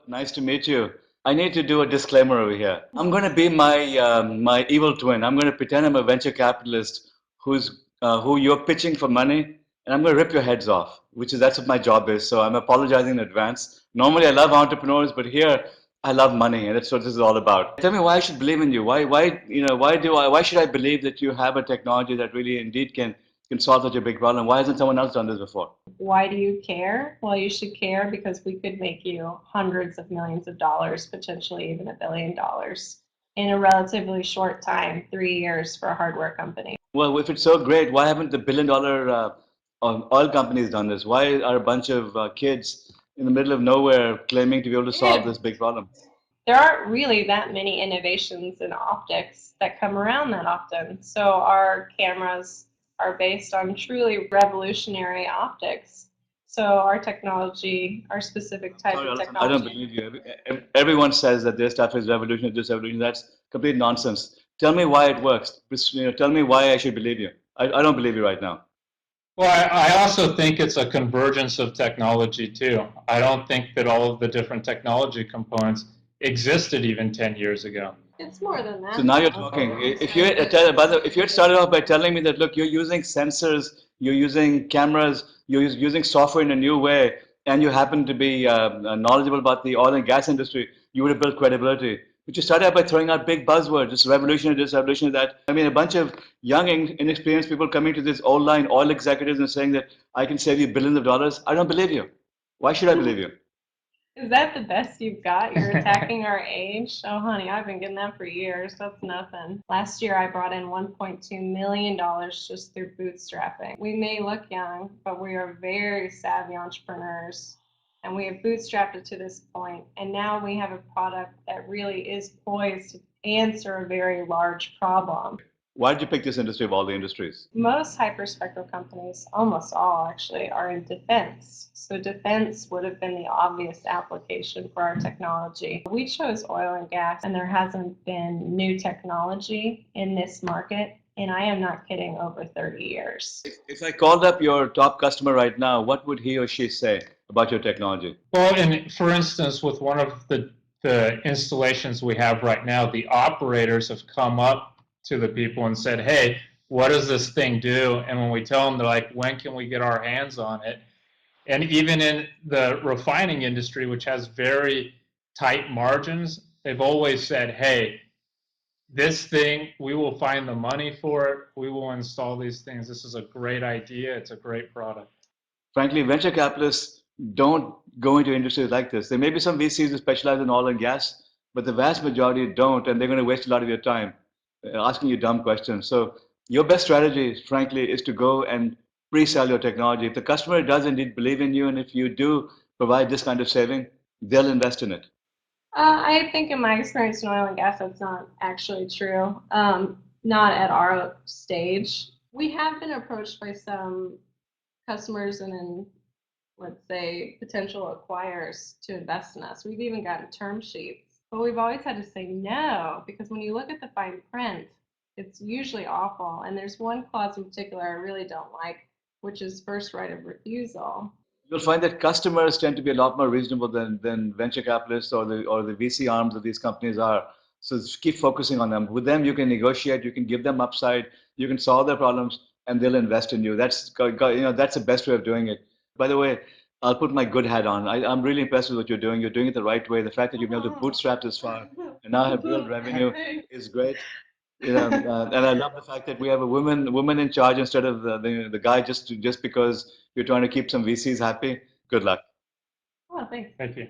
Nice to meet you. I need to do a disclaimer over here. I'm going to be my evil twin. I'm going to pretend I'm a venture capitalist who you're pitching for money, and I'm going to rip your heads off, that's what my job is. So I'm apologizing in advance. Normally, I love entrepreneurs, but here I love money, and that's what this is all about. Tell me why I should believe in you. Why should I believe that you have a technology that really indeed can solve such a big problem? Why hasn't someone else done this before? Why do you care? Well, you should care because we could make you hundreds of millions of dollars, potentially even $1 billion in a relatively short time, 3 years for a hardware company. Well, if it's so great, why haven't the billion-dollar oil companies done this? Why are a bunch of kids in the middle of nowhere claiming to be able to solve this big problem? There aren't really that many innovations in optics that come around that often. So our cameras are based on truly revolutionary optics. So our technology, our specific type of technology. I don't believe you. Everyone says that their stuff is revolutionary, this revolution. That's complete nonsense. Tell me why it works. Tell me why I should believe you. I don't believe you right now. Well, I also think it's a convergence of technology too. I don't think that all of the different technology components existed even 10 years ago. It's more than that. So now you're talking. If you had started off by telling me that, look, you're using sensors, you're using cameras, you're using software in a new way, and you happen to be knowledgeable about the oil and gas industry, you would have built credibility. But you started out by throwing out big buzzwords, this revolutionary, that. I mean, a bunch of young, inexperienced people coming to this online oil executives and saying that I can save you billions of dollars. I don't believe you. Why should I believe you? Is that the best you've got? You're attacking our age? Oh, honey, I've been getting that for years. That's nothing. Last year, I brought in $1.2 million just through bootstrapping. We may look young, but we are very savvy entrepreneurs, and we have bootstrapped it to this point. And now we have a product that really is poised to answer a very large problem. Why did you pick this industry of all the industries? Most hyperspectral companies, almost all actually, are in defense. So defense would have been the obvious application for our technology. We chose oil and gas, and there hasn't been new technology in this market, and I am not kidding, over 30 years. If I called up your top customer right now, what would he or she say about your technology? Well, and for instance, with one of the installations we have right now, the operators have come up to the people and said, hey, what does this thing do? And when we tell them, they're like, when can we get our hands on it? And even in the refining industry, which has very tight margins, they've always said, hey, this thing, we will find the money for it. We will install these things. This is a great idea. It's a great product. Frankly, venture capitalists don't go into industries like this. There may be some VCs who specialize in oil and gas, but the vast majority don't, and they're going to waste a lot of your time asking you dumb questions. So your best strategy, frankly, is to go and pre-sell your technology. If the customer does indeed believe in you, and if you do provide this kind of saving, they'll invest in it. I think in my experience in oil and gas, that's not actually true. Not at our stage. We have been approached by some customers and then, let's say, potential acquirers to invest in us. We've even gotten term sheets. But we've always had to say no, because when you look at the fine print, it's usually awful. And there's one clause in particular I really don't like, which is first right of refusal. You'll find that customers tend to be a lot more reasonable than venture capitalists or the VC arms of these companies are. So keep focusing on them. With them, you can negotiate, you can give them upside, you can solve their problems, and they'll invest in you. That's that's the best way of doing it. By the way, I'll put my good hat on. I'm really impressed with what you're doing. You're doing it the right way. The fact that you've been able to bootstrap this far and now have real revenue is great. And I love the fact that we have a woman in charge instead of the guy just because you're trying to keep some VCs happy. Good luck. Oh, thanks. Thank you.